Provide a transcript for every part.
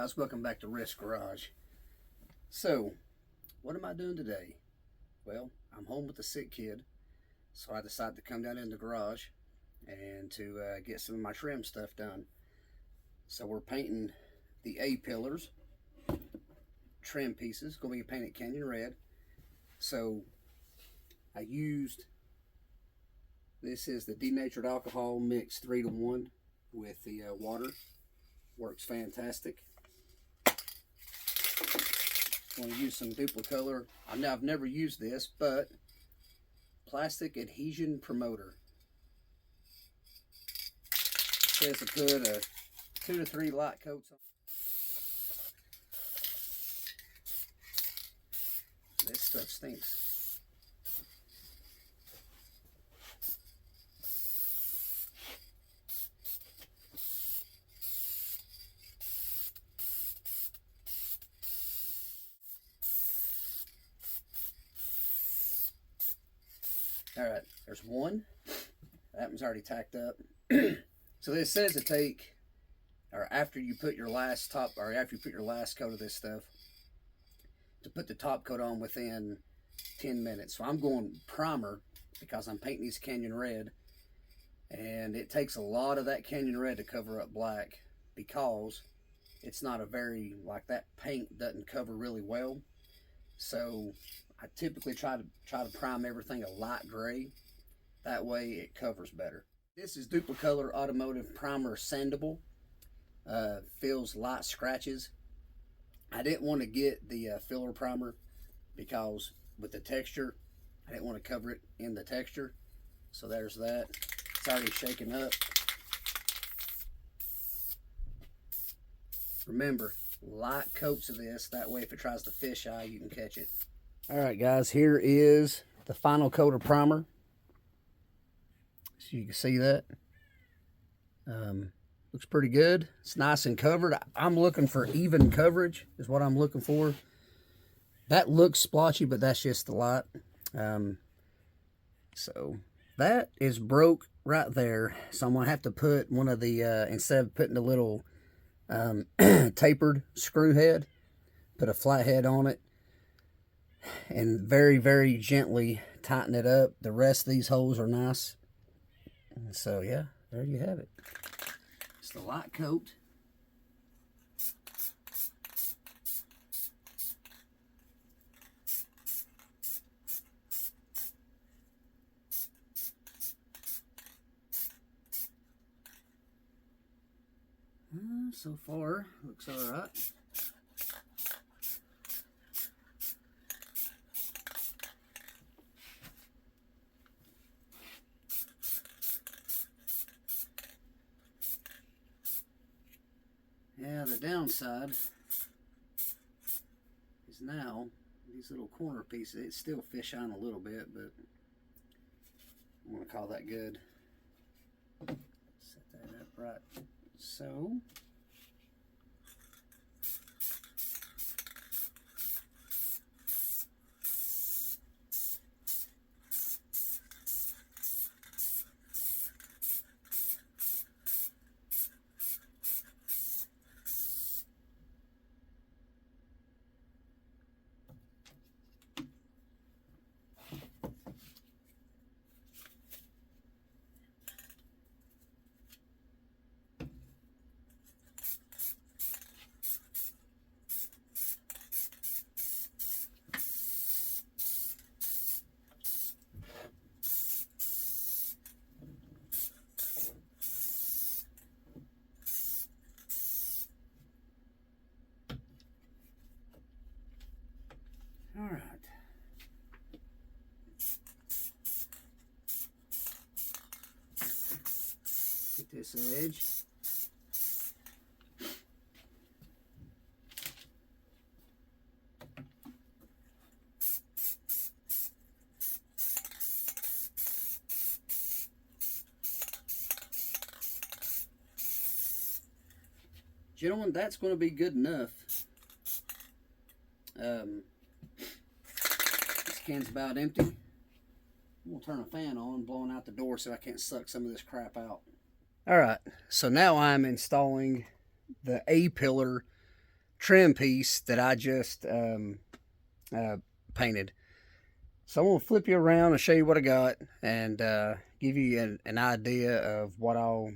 guys, welcome back to Riff's Garage. So, what am I doing today? Well, I'm home with a sick kid, so I decided to come down in the garage and to get some of my trim stuff done. So we're painting the A-pillars, trim pieces, going to be painted canyon red. So I used, this is the denatured alcohol mixed 3-to-1 with the water. Works fantastic. I'm going to use some Duplicolor. I've never used this, but plastic adhesion promoter. It says to put 2 to 3 light coats on. This stuff stinks. Alright, there's one. That one's already tacked up. So this says to take, or after you put your last coat of this stuff, to put the top coat on within 10 minutes. So I'm going primer because I'm painting these canyon red. And it takes a lot of that canyon red to cover up black because it's not a very, like that paint doesn't cover really well. So I typically try to prime everything a light gray. That way it covers better. This is Duplicolor Automotive Primer Sandable. Fills light scratches. I didn't want to get the filler primer because with the texture, I didn't want to cover it in the texture. So there's that. It's already shaken up. Remember, light coats of this. That way if it tries to fish eye, you can catch it. Alright guys, here is the final coat of primer. So you can see that. Looks pretty good. It's nice and covered. I'm looking for even coverage is what I'm looking for. That looks splotchy, but that's just the light. So that is broke right there. So I'm going to have to put one of the, instead of putting the little tapered screw head, put a flat head on it. And very, very gently tighten it up. The rest of these holes are nice. And so, yeah, there you have it. It's the light coat. So far, looks all right. Yeah, the downside is now these little corner pieces, it's still fish on a little bit, but I'm going to call that good. Set that up right. So, all right. Get this edge. Gentlemen, that's going to be good enough. This can's about empty. I'm going to turn a fan on, blowing out the door so I can't suck some of this crap out. Alright, so now I'm installing the A-pillar trim piece that I just painted. So I'm going to flip you around and show you what I got, and give you an idea of what all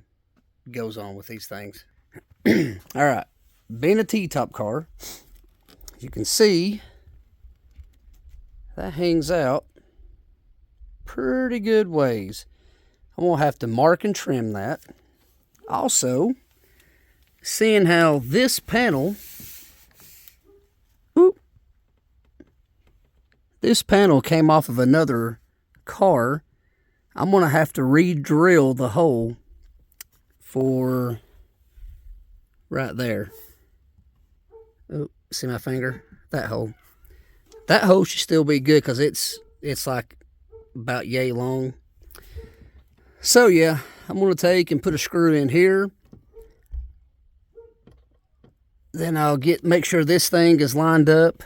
goes on with these things. All right, being a T-top car, you can see that hangs out pretty good ways. I'm going to have to mark and trim that. Also, seeing how this panel, this panel came off of another car, I'm going to have to re-drill the hole for right there. Oh, see my finger? That hole. That hole should still be good because it's like about yay long. So yeah, I'm going to take and put a screw in here. Then I'll make sure this thing is lined up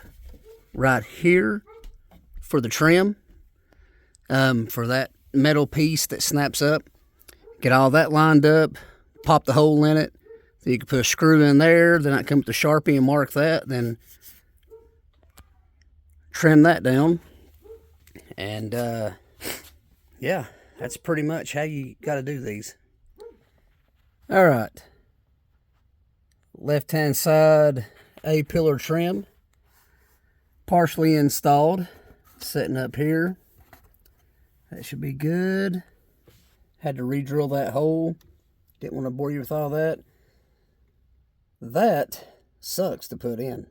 right here for the trim, for that metal piece that snaps up. Get all that lined up, pop the hole in it. Then you can put a screw in there. Then I come with the Sharpie and mark that. Then trim that down. And yeah, that's pretty much how you got to do these. All right. Left-hand side A-pillar trim. Partially installed. Setting up here. That should be good. Had to re-drill that hole. Didn't want to bore you with all that. That sucks to put in.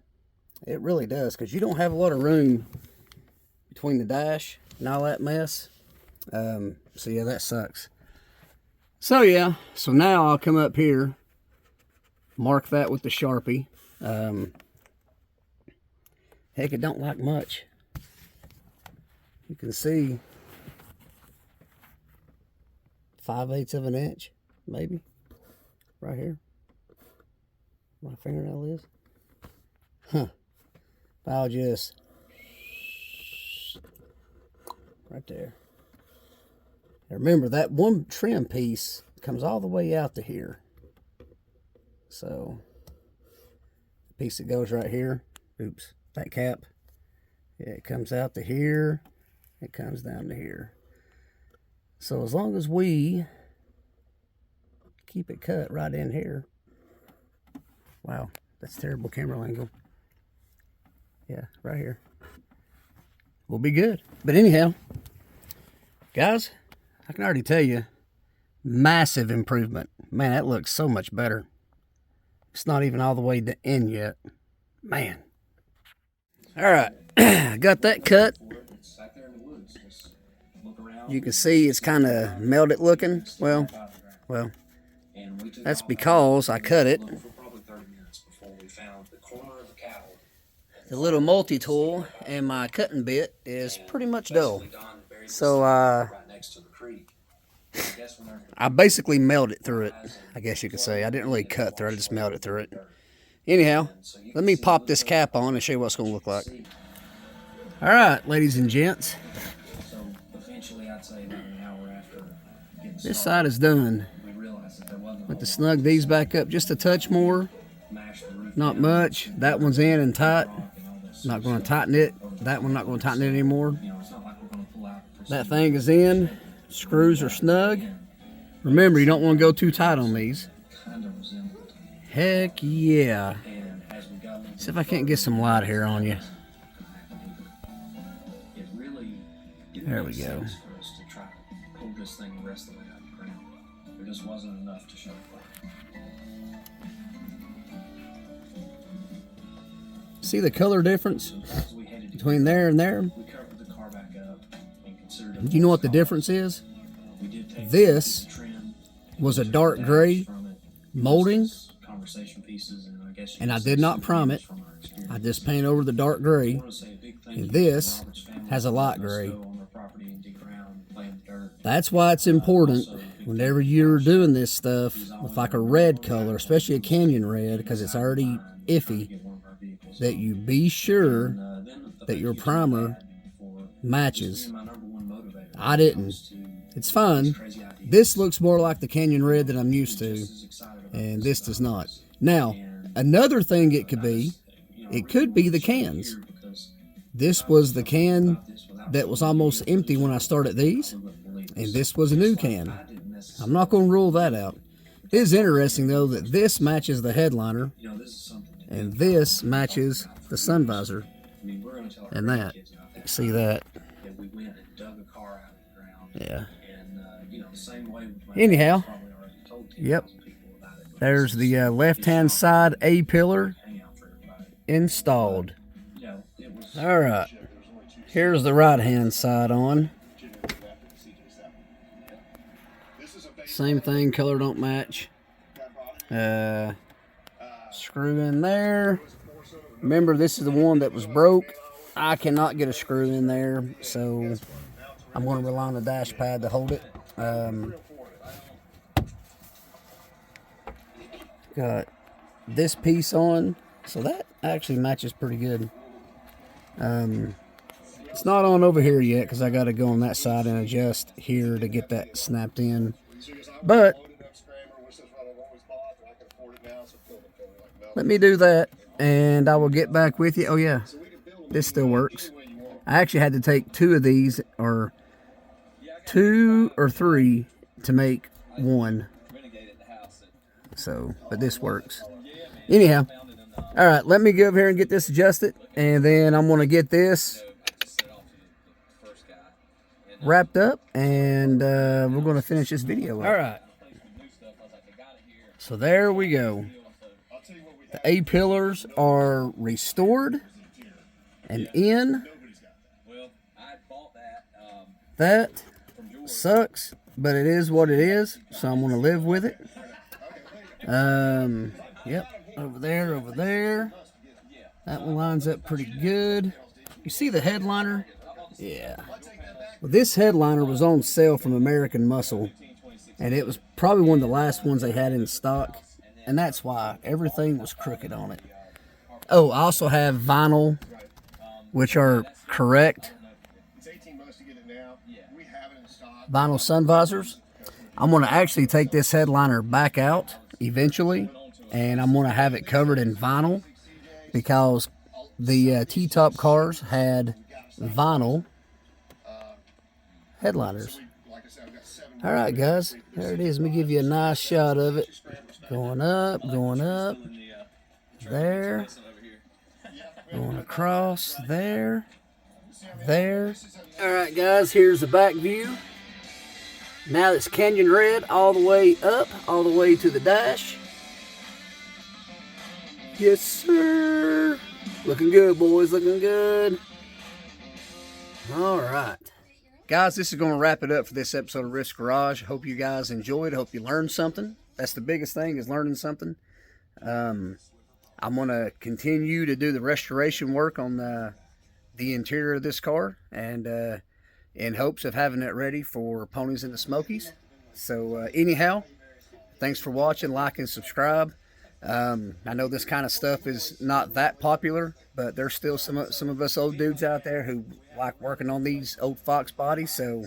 It really does, because you don't have a lot of room between the dash and all that mess. So yeah, that sucks. So yeah, so now I'll come up here, mark that with the Sharpie. Heck, it don't like much. You can see 5/8 of an inch, maybe, right here. My fingernail is. Huh. I'll just right there. Now remember, that one trim piece comes all the way out to here. So the piece that goes right here, oops, that cap, yeah, it comes out to here, it comes down to here. So as long as we keep it cut right in here, wow, that's terrible camera angle. Yeah, right here. We'll be good. But anyhow, guys, I can already tell you, massive improvement. Man, that looks so much better. It's not even all the way to end yet. Man. All right, got that cut. You can see it's kind of melted looking. Well, that's because I cut it. The little multi-tool and my cutting bit is pretty much dull. So I basically melted through it, I guess you could say. I didn't really cut through it, I just melted through it. Anyhow, let me pop this cap on and show you what it's going to look like. All right, ladies and gents. This side is done. Let to snug these back up just a touch more. Not much. That one's in and tight. Not going to tighten it. That one not going to tighten it anymore. That thing is in. Screws are snug. Remember, you don't want to go too tight on these. Heck yeah. See if I can't get some light here on you. There we go. There just wasn't enough to show. See the color difference between there and there? Do you know what the difference is? This was a dark gray molding, and I did not prime it. I just painted over the dark gray, and this has a light gray. That's why it's important whenever you're doing this stuff with like a red color, especially a canyon red, because it's already iffy, that you be sure that your primer matches. I didn't. It's fine. This looks more like the canyon red that I'm used to, and this does not. Now, Another thing it could be the cans. This was the can that was almost empty when I started these, and this was a new can. I'm not going to rule that out. It is interesting, though, that this matches the headliner, and this matches the sun visor, and that. See that? Yeah. Anyhow, yep. There's the left-hand side A-pillar installed. All right. Here's the right-hand side on. Same thing, color don't match. Screw in there. Remember, this is the one that was broke. I cannot get a screw in there, so I'm going to rely on the dash pad to hold it. Got this piece on, so that actually matches pretty good. It's not on over here yet because I got to go on that side and adjust here to get that snapped in. But let me do that and I will get back with you. Oh yeah, this still works. I actually had to take two of these, or two or three, to make one. So, but this works. Anyhow, all right, let me go over here and get this adjusted, and then I'm going to get this wrapped up, and we're going to finish this video up. All right. So there we go. The A-pillars are restored and in. That sucks, but it is what it is, so I'm going to live with it. Yep, over there. That one lines up pretty good. You see the headliner? Yeah. Well, this headliner was on sale from American Muscle, and it was probably one of the last ones they had in stock, and that's why everything was crooked on it. Oh, I also have vinyl, which are correct. Vinyl sun visors. I'm going to actually take this headliner back out eventually, and I'm going to have it covered in vinyl because the T-top cars had vinyl headliners. All right, guys, there it is. Let me give you a nice shot of it. Going up, there, going across, there. All right, guys, here's the back view. Now it's canyon red all the way up, all the way to the dash. Yes, sir. Looking good, boys, looking good. All right. Guys, this is going to wrap it up for this episode of Riff's Garage. Hope you guys enjoyed. Hope you learned something. That's the biggest thing, is learning something. I'm going to continue to do the restoration work on the interior of this car, and in hopes of having it ready for Ponies and the Smokies. So anyhow, thanks for watching. Like and subscribe. I know this kind of stuff is not that popular, but there's still some of us old dudes out there who like working on these old Foxbodies. So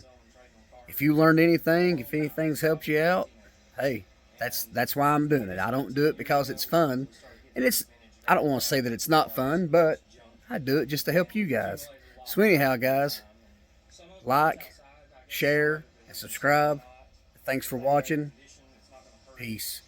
if you learned anything, if anything's helped you out, hey, that's why I'm doing it. I don't do it because it's fun, and I don't want to say that it's not fun, but I do it just to help you guys. So anyhow, guys, like, share, and subscribe. Thanks for watching. Peace.